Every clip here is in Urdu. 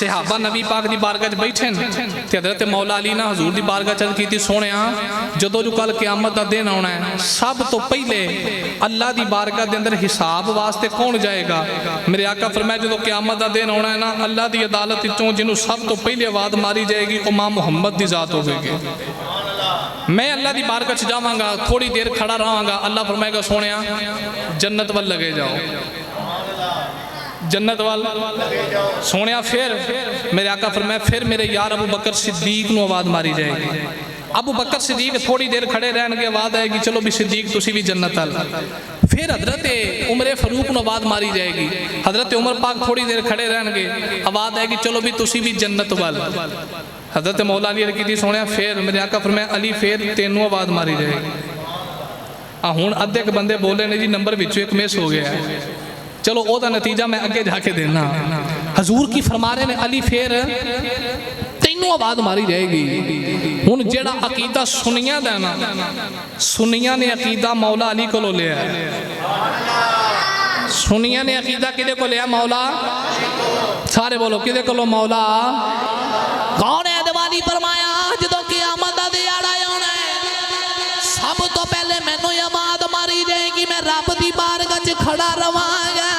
صحابہ نبی پاک دی بارگاہ چ بیٹھے تے حضرت مولا علی نے حضور دی بارگاہ چ کیتی سونیا جدوں جو کل قیامت دا دن آنا ہے سب تو پہلے اللہ دی بارگاہ دے اندر حساب واسطے کون جائے گا؟ میرے آقا فرمایا جدوں قیامت دا دن آنا ہے نا اللہ دی عدالت وچوں جنوں سب تو پہلے آواز ماری جائے گی امام محمد دی ذات ہوے گی۔ میں اللہ دی بارگاہ چ جاواں گا تھوڑی دیر کھڑا رہاں گا اللہ فرمائے گا سونیا جنت وال لگے جاؤ جنت وال سونیا پھر میرے آقا فرمایا پھر میرے یار ابو بکر صدیق نو آواز ماری جائے گی۔ ابو بکر صدیق تھوڑی دیر کھڑے رہن گے آواز آئے گی چلو بھی صدیق تسی بھی جنت وال۔ پھر حضرت عمر فاروق نو آواز ماری جائے گی، حضرت عمر پاک تھوڑی دیر کھڑے رہن گے آواز آئے گی چلو بھی تسی بھی جنت وال۔ حضرت مولا علی کی تھی سونیا پھر میرے آقا فرمایا علی پھر تینوں آواز ماری جائے گی۔ ہن ادھے کے بندے بولے نے جی نمبر وچوں ایک مس ہو گیا ہے، چلو او دا نتیجہ میں اگے جا کے دینا۔ حضور کی فرما رہے نے علی پھر تینوں آواز ماری جائے گی۔ ہن جیڑا عقیدہ سنیاں دا نا سنیاں نے عقیدہ مولا علی کو لو لیا ہے، سنیاں نے عقیدہ کدے کو لیا مولا سارے بولو کدے کو لو مولا کون ہے دیوالی فرمایا جدوں قیامت دا دیہاڑا آنا ہے سب تو پہلے مینوں آواز ماری جائے گی میں رب دی بارگاہ چ کھڑا رہواں گا۔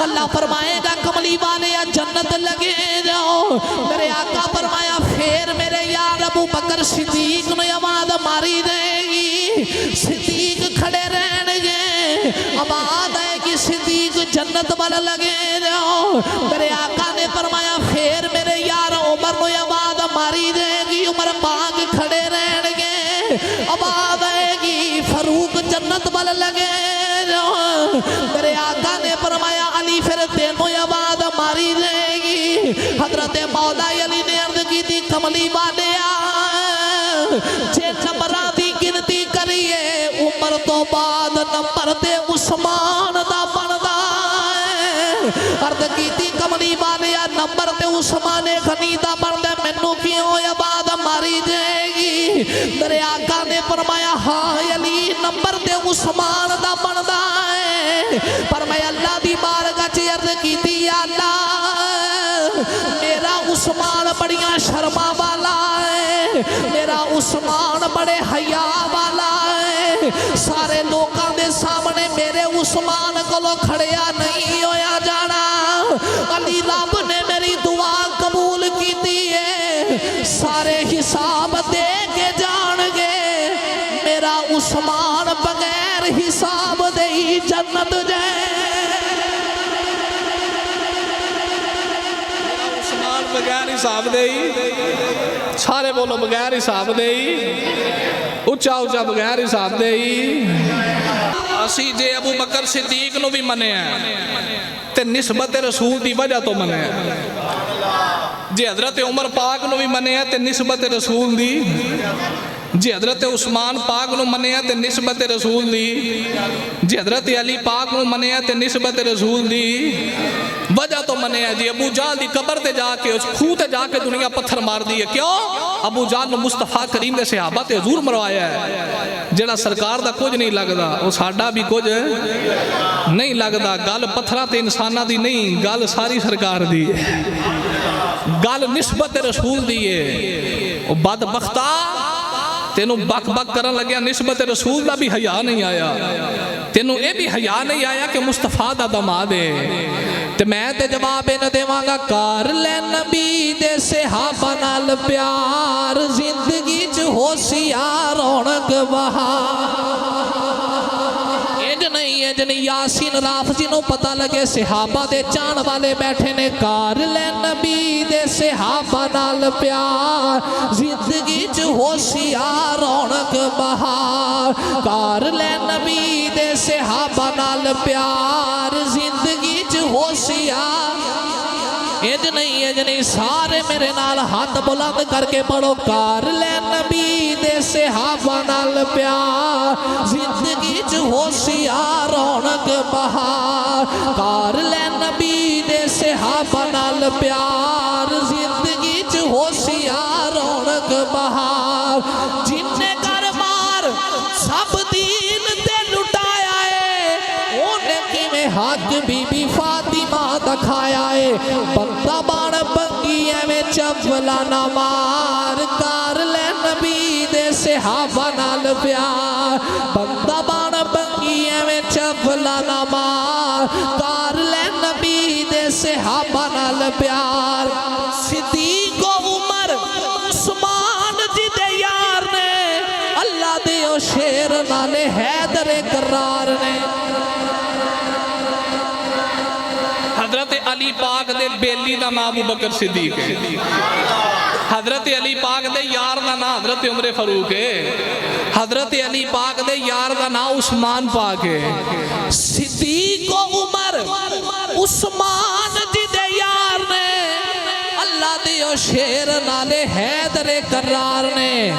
اللہ فرمائے گا کملی والے جنت لگے جاؤ۔ میرے آقا فرمایا پھر میرے یار ابو بکر صدیق نے آواز ماری جائے گی، صدیق کھڑے رہن گے آواز آئے گی صدیق جنت والا لگے جاؤ۔ میرے آقا نے فرمایا پھر میرے یار عمر نے آواز ماری جائے گی، عمر پاک کھڑے رہن گے آواز آئے گی فاروق جنت والا لگے جاؤ۔ میرے آقا نے فرمایا علی پھر تینوں آواز ماری جائے گی۔ حضرت مولا علی نے عرض کی تھی کملی والے جے نمبراں دی گنتی کریے عمر تو بعد نمبر تے عثمان دا بندا ہے۔ عرض کی تھی کملی والے نمبر تے عثمان غنی دا بندا مینوں کیوں آواز ماری جائے گی؟ میرے آقا نے فرمایا ہاں علی نمبر تے عثمان دا بندا ہے۔ پر میں اللہ دی بارگاہ چ عرض کی تھی یا اللہ میرا عثمان بڑیاں شرما والا ہے، میرا عثمان بڑے حیا والا ہے، سارے لوکاں دے سامنے میرے عثمان کو کھڑیا نہیں ہویا جانا۔ علی رب نے میری دعا قبول کی ہے، سارے حساب دے کے جان گے میرا عثمان بغیر حساب دے ہی جنت جائے۔ عثمان بغیر حساب دے ہی سارے بولو بغیر حساب دے ہی اچھا اچھا بغیر حساب دے ہی۔ اسی جے ابو بکر صدیق نو بھی منے ہیں تے نسبت رسول دی وجہ تو منے ہیں، جے حضرت عمر پاک نو بھی منے ہیں تے نسبت رسول دی، جے حضرت عثمان پاک نو منے ہیں تے نسبت رسول دی، جے حضرت علی پاک نو منے ہیں تے نسبت رسول دی وجہ تو منے ہیں۔ جی ابو جہل دی قبر تے جا کے اس کھو تے جا کے دنیا پتھر مار دی ہے، کیوں؟ ابو جہل نو مصطفیٰ کریم دے صحابہ تے حضور مروایا ہے، جڑا سرکار دا کچھ نہیں لگدا وہ ساڈا بھی کچھ نہیں لگدا۔ گل پتھراں تے انساناں دی نہیں، گل ساری سرکار دی ہے، گل نسبت رسول دی ہے۔ وہ بدبختہ تینوں بک بک کرن لگیا نسبت رسول دا بھی حیا نہیں آیا، تینوں اے بھی حیا نہیں آیا کہ مصطفیٰ دا دماد ہے۔ تے میں تے جواب نہ دیواں گا کر لے نبی دے صحابہ نال پیار زندگی چ ہوشیار رونق بہار۔ نہیں یاسین راف جنوں پتہ لگے صحابہ دے جان والے بیٹھے نے کر لے نبی دے صحابہ نال پیار زندگی چ ہوشیار رونق بہار۔ کر لے نبی دے صحابہ نال پیار زندگی چ ہوشیار اج نہیں سارے میرے نال ہاتھ بلند کر کے پڑھو کر لے نبی دے صحابہ نال پیار زندگی چ ہوشیار رونق بہار۔ کر لے نبی دے صحابہ نال پیار زندگی چ ہوشیار رونق بہار۔ جن نے کر مار سب دین تے لٹایا ہے اونے کیویں حق بی بی فاطمہ دکھایا ہے۔ بندہ بان بنگی بنگیاں میں چپلا نہ مار کر لے نبی دے صحابہ نال پیار بندہ بان بنگیاں میں چپلا نہ مار کر لے نبی دے صحابہ نال پیار صدیق و عمر عثمان جی دے یار نے اللہ دے او شیر نالے حیدر کرار نے حضرت علی پاک دے بیلی دا نام ابو بکر صدیق ہے حضرت علی پاک دے یار دا نام حضرت عمر فاروق ہے حضرت علی پاک دے یار دا نام عثمان پاک ہے صدیق و عمر عثمان جی دے یار نے اللہ دے او شیر نالے حیدر کرار نے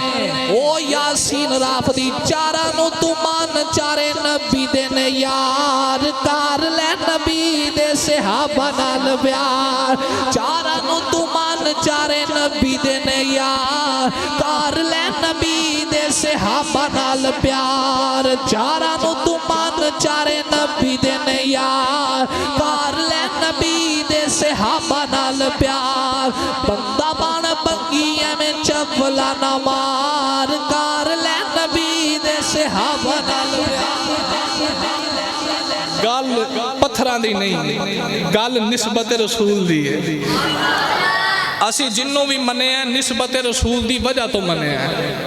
او یاسین رافدی چارہ نو تمان چارے نبی دے نے یار کار لے نبی دے صحابہ نال پیار چارہ نو تمان چارے نبی دے نے یار کار لے نبی دے صحابہ نال پیار چارہ نو تمان چارے نبی دے نے یار کار لے نبی دے صحابہ نال پیار بندہ بان بنگیاں میں چپلا نہ مار کار لے نبی دے صحابہ نال پیار گل پتھران دی نہیں گل نسبت رسول دی ہے اسی جنوں بھی منے ہیں نسبت رسول دی وجہ تو منے ہیں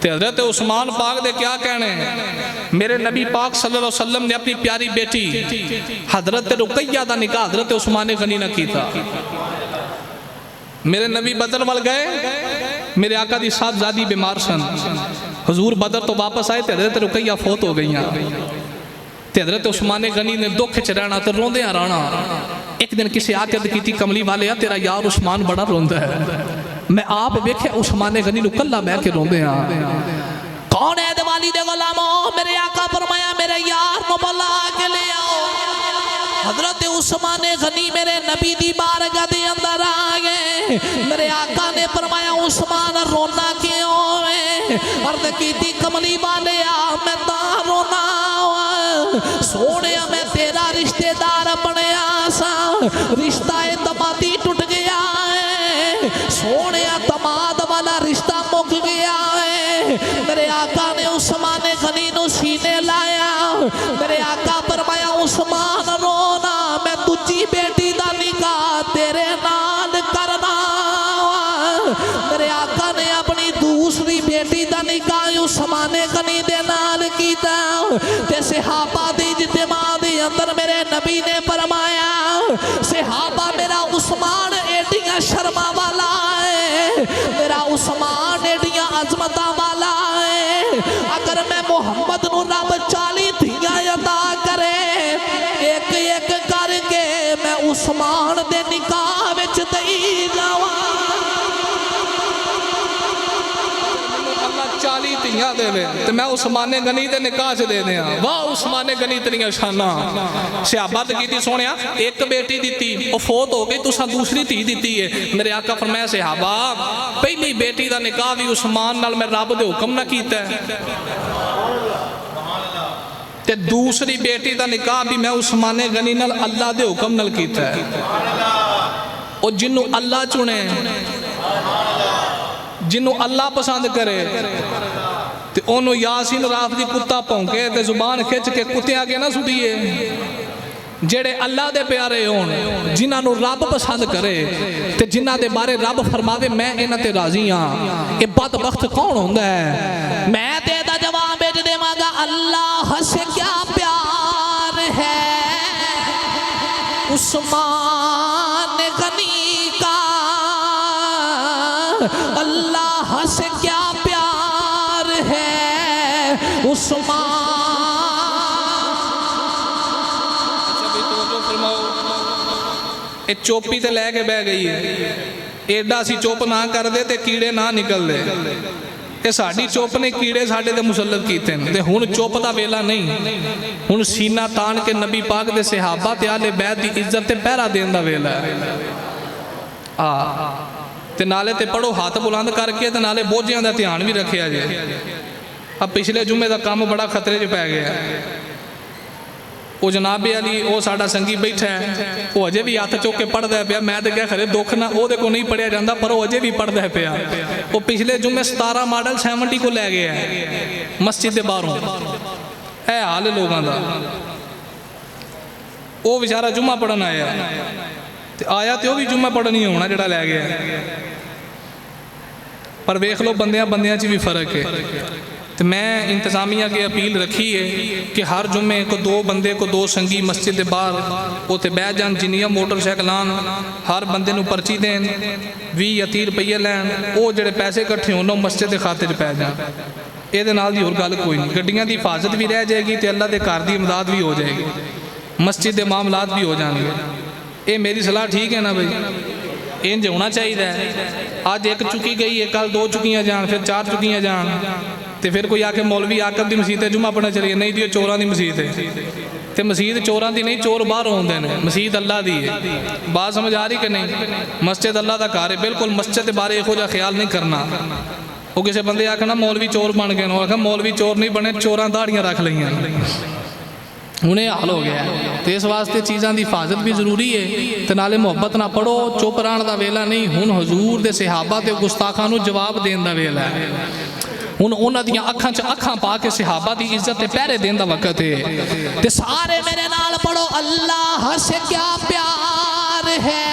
تے حضرت عثمان پاک دے کیا کہنے ہیں میرے نبی پاک صلی اللہ علیہ وسلم نے اپنی پیاری بیٹی حضرت رقیہ دا نکاح حضرت عثمان غنی نہ کی تھا میرے نبی بدر وال گئے میرے آقا دی ساتھ زادی بیمار سن حضور بدر تو واپس آئے تے حضرت رقیہ فوت ہو گئی ہیں تے حضرت عثمان غنی نے دکھ چ رہنا تے روندے رانا ایک دن کسی آقا دی کیتی کملی والے تیرا یار عثمان بڑا روندا ہے میں آپ ویکھے عثمان غنی نو کلا بہ کے روندے ہاں کون ہے دیوالی دے غلاموں میرے آقا فرمایا میرے یار نو بلا کے لے آؤ حضرت عثمان غنی میرے نبی دی بارگاہ دے اندر آگئے میرے آقا نے فرمایا عثمان رونا کیوں ہے عرض کی تھی کملی والے میں تا رونا سونے میں تیرا رشتہ دار بنے آسا رشتہ اعتمادی ٹوٹ گیا ہے سونے اعتماد والا رشتہ مک گیا ہے میرے آقا نے عثمان غنی نو سینے لایا میرے آقا فرمایا عثمان رونا میں تجھی بیٹی دا نکاح تیرے نال کرنا میرے آقا نے اپنی دوسری بیٹی دا نکاح عثمان غنی دے نال کیتا تے صحابہ دی اجتماع دے اندر میرے نبی نے فرمایا صحابہ میرا عثمان ایڈیاں شرما والا ہے میرا عثمان ایڈیاں عظمتہ والا ہے اگر میں محمد نو رب 40 دھیاں عطا کرے ایک ایک کر کے میں عثمان دے نکاح وچ دئی جاواں 40 تیاں دے لے تو میں عثمان غنی دے نکاح سے دے دیا واہ عثمان غنی تنیاں شانہ صحابت کی تھی سونیا ایک بیٹی دیتی وہ فوت ہو گئی تو ساں دوسری تھی دیتی ہے میرے آقا فرمایا صحابہ پہلی بیٹی دا نکاح بھی عثمان نال میں رب دے حکم نہ کیتا ہے تے دوسری بیٹی دا نکاح بھی میں عثمان غنی نال اللہ دے حکم نال کیتا ہے اور جنوں اللہ چنے جنوں اللہ پسند کرے تے انہوں یاسین رافدی کتا پونکے تے زبان کھچ کے کتے آگے نہ سٹیے جڑے اللہ دے پیارے ہون جنہاں نو رب پسند کرے تے جنہاں دے بارے رب فرماوے میں انہاں تے راضی ہاں اے بدبخت کون ہوندا ہے میں تے دا جواب بھیج دیواں گا اللہ سے کیا پیار ہے عثمان غنی کا اللہ سے کیا پیار ہے عثمان چوپی تے لے کے بہ گئی ہے ایڈا سی چوپ نہ کر دے تے کیڑے نہ نکل دے کہ ساڑی چوپ نے کیڑے ساڑے دے مسلط کیتے ہیں تے ہون چوپ دا ویلا نہیں ہون سینہ تان کے نبی پاک دے صحابہ تے آلے بیت دی عزت تے پیرا دین دا ویلا ہے تے نالے تے پڑھو ہاتھ بلند کر کے تے نالے بوجھیاں دا دھیان بھی رکھے آ جائے اب پچھلے جمعے دا کام بڑا خطرے جو پہ گیا وہ جناب علی وہ ساڈا سنگی بیٹھا ہے وہ اجے بھی ہاتھ چوک کے پڑھدا پیا میں تے کہا خرے دکھ نہ او دے کو نہیں پڑھیا جاندا پر وہ اجے بھی پڑھدا پیا وہ پچھلے جمعے 17 ماڈل 70 کو لے گیا ہے مسجد دے باہروں اے حال لوگاں دا وہ بیچارہ جمعہ پڑھن آیا تے آیا تے وہ بھی جمعہ پڑھن ہی ہونا جڑا لے گیا پر ویکھ لو بندیاں بندیاں چ بھی فرق ہے تو میں انتظامیہ کی اپیل رکھی ہے کہ ہر جمعے کو 2 بندے کو 2 سنگی مسجد دے باہر اوتے بیٹھ جان جنیاں موٹر سائیکلان ہر بندے نو پرچی دین 20 یا 30 روپیے لین وہ جڑے پیسے اکٹھے ہون مسجد دے خاتے چ پی جان یہ نال دی ہور گل کوئی نہیں گڈیاں دی حفاظت بھی رہ جائے گی تے اللہ دے گھر دی امداد بھی ہو جائے گی مسجد دے معاملات بھی ہو جان گے یہ میری صلاح ٹھیک ہے نا بھائی انج ہونا چاہیے آج 1 چکی گئی ہے کل 2 چکیاں جان پھر 4 چکیاں جان تے پھر کوئی آکے مولوی آکب دی مسجد جمعہ پڑھنا چلیے نہیں دیو چوراں دی مسجد ہے تے مسجد چوراں دی نہیں چور باہر ہوندے نے مسجد اللہ دی ہے بات سمجھ آ رہی کہ نہیں مسجد اللہ دا گھر ہے بالکل مسجد دے بارے یہو جا خیال نہیں کرنا وہ کسی بندے آکھنا مولوی چور بن گئے آکھا مولوی چور نہیں بنے چوراں داڑیاں رکھ لئیاں انہیں حال ہو گیا ہے تو اس واسطے چیزاں دی حفاظت بھی ضروری ہے تو نالے محبت نہ پڑھو چپ رہن دا ویلا نہیں ہن حضور دے صحابہ تے گستاخاں نو جواب دین دا ویلا ہے ہن انہاں دیاں اکھاں چ اکھاں پا کے صحابہ دی عزت تے پہرے دین دا وقت ہے تے سارے میرے نال پڑھو اللہ سے کیا پیار ہے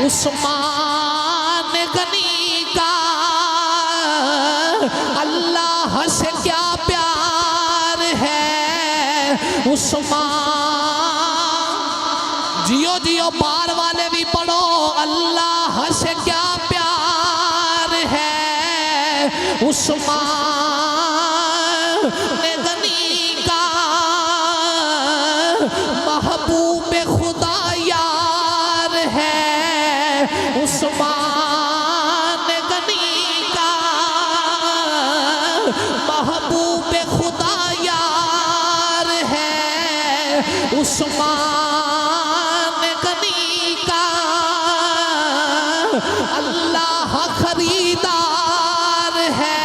عثمان غنی کا اللہ سے کیا پیار ہے عثمان جیو جیو پار والے بھی پڑھو اللہ سے کیا پیار ہے عثمان غنی کا محبوب خدا یار ہے عثمان غنی کا محبوب خدا یار ہے عثمان غنی کا اللہ خریدار ہے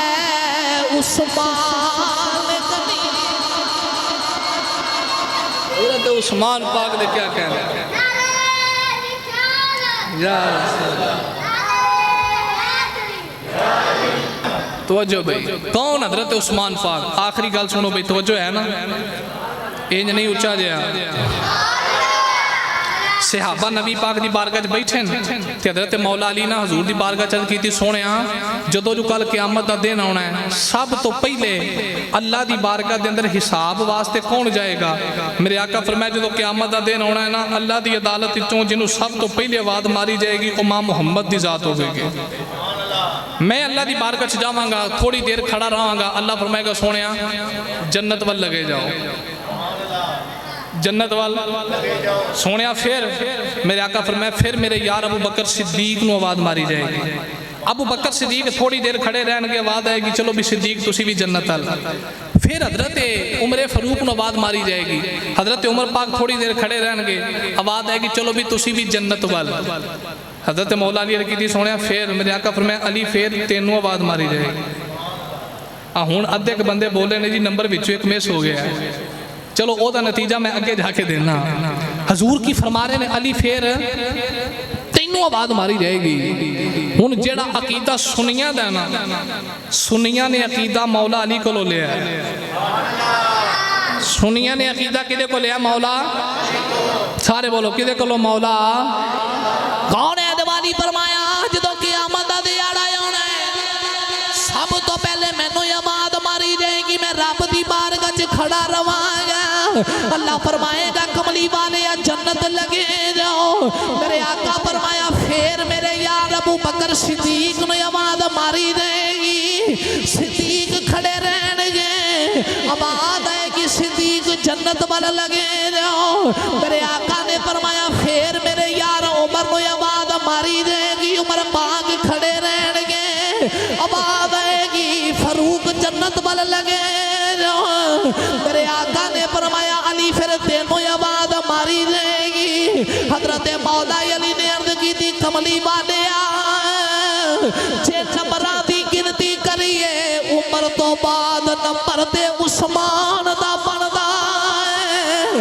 عثمان غنی حضرت عثمان پاک نے کیا کہنا ہے یا رسول توجہ بھئی کون حضرت عثمان پاک آخری گل سنو بھئی توجہ ہے نا انج نہیں اچھا جیا صحابہ نبی پاک دی بارگاہ بیٹھے تے حضرت مولا علی نا حضور دی بارگاہ چل کی تھی سونے جدو جو کل قیامت دا دن ہونا ہے سب تو پہلے اللہ دی بارگاہ دے اندر حساب واسطے کون جائے گا میرے آقا فرمائے جدو قیامت دا دن ہونا ہے نا اللہ دی عدالت چوں جنہوں سب تو پہلے آواز ماری جائے گی امام محمد دی ذات ہوگی گی میں اللہ دی بارگاہ چ جاواں گا تھوڑی دیر کھڑا رہاں گا اللہ فرمائے گا سونے جنت وال لگے جاؤ جنت وال سونیا پھر میرے آقا فرمایا پھر میرے یار ابو بکر صدیق نو آواز ماری جائے گی ابو بکر صدیق تھوڑی دیر کھڑے رہن گے آواز آئے گی چلو بھی صدیق تسی بھی جنت وال پھر حضرت عمر فاروق نو آواز ماری جائے گی حضرت عمر پاک تھوڑی دیر کھڑے رہن گے آواز آئے گی چلو بھی تسی بھی جنت وال حضرت مولا علی رکی تھی سونیا پھر میرے آقا فرمایا علی پھر تینوں آواز ماری جائے گی ہون ادھے کے بندے بولے نے جی نمبر وچو ایک میس ہو گیا ہے چلو او دا نتیجہ میں اگے جا کے دینا حضور کی فرما رہے نے علی پھر تینوں آواز ماری جائے گی ہن جیڑا عقیدہ سنیاں دینا سنیاں نے عقیدہ مولا علی کو لو لیا ہے سنیاں نے عقیدہ کدے کو لیا مولا سارے بولو کدے کو لو مولا کون ہے دیوانی فرمایا جدو قیامت دا دیاڑا ہونا ہے سب تو پہلے میں نو آواز ماری جائے گی میں رب دی بارگاہ چ کھڑا رواں گا اللہ فرمائے گا کملی والے جنت لگے جاؤ میرے آقا فرمایا پھر میرے یار ابو بکر صدیق نے آواز ماری جائے گی صدیق کھڑے رہن گے آواز آئے گی صدیق جنت والا لگے جاؤ میرے آقا نے فرمایا پھر میرے یار عمر نے آواز ماری جائے گی عمر پاک کھڑے رہن گے آواز آئے گی فاروق جنت والا لگے میرے آقا نے فرمایا علی پھر تینوں آواز ماری جائے گی حضرت مولا علی نے عرض کی تھی کملی والے جے نمبراں دی گنتی کریے عمر تو بعد نمبر تے عثمان دا بندا ہے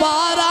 12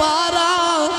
12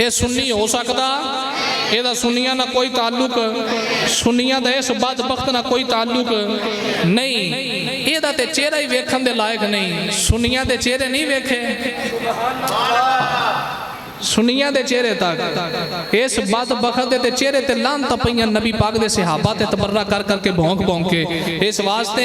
ਇਹ ਸੁੰਨੀ ਹੋ ਸਕਦਾ, ਇਹਦਾ ਸੁੰਨੀਆਂ ਨਾਲ ਕੋਈ ਤਾਲੁਕ, ਸੁੰਨੀਆਂ ਦਾ ਇਸ ਬਦਬਖਤ ਨਾਲ ਕੋਈ ਤਾਲੁਕ ਨਹੀਂ। ਇਹਦਾ ਤੇ ਚਿਹਰਾ ਹੀ ਵੇਖਣ ਦੇ ਲਾਇਕ ਨਹੀਂ। ਸੁੰਨੀਆਂ ਦੇ ਚਿਹਰੇ ਨਹੀਂ ਵੇਖੇ, ਸੁਨੀਆਂ ਦੇ ਚਿਹਰੇ ਤੱਕ ਇਸ ਬਦਬਖਤ ਦੇ ਚਿਹਰੇ ਤੇ ਲਾਨਤ ਪਈਆਂ ਨਬੀ ਪਾਕ ਦੇ ਸਹਾਬਾ ਤੇ ਤਬਰਰਾ ਕਰ ਕਰਕੇ ਭੌਂਕ ਭੌਂਕ ਕੇ। ਇਸ ਵਾਸਤੇ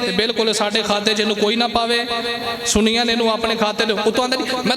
ਤੇ ਬਿਲਕੁਲ ਸਾਡੇ ਖਾਤੇ 'ਚ ਇਹਨੂੰ ਕੋਈ ਨਾ ਪਾਵੇ। ਸੁਨੀਆਂ ਨੇ ਇਹਨੂੰ ਆਪਣੇ ਖਾਤੇ ਦੇ ਉਤੋਂ ਆਂਦੇ ਮੈਂ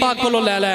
ਪਾਕ ਕੋਲੋਂ ਲੈ ਲੈ।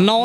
9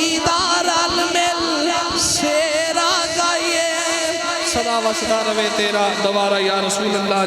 دیدار المل شیرہ گائیے صدا و صدا روے تیرا دوبارہ یا رسول اللہ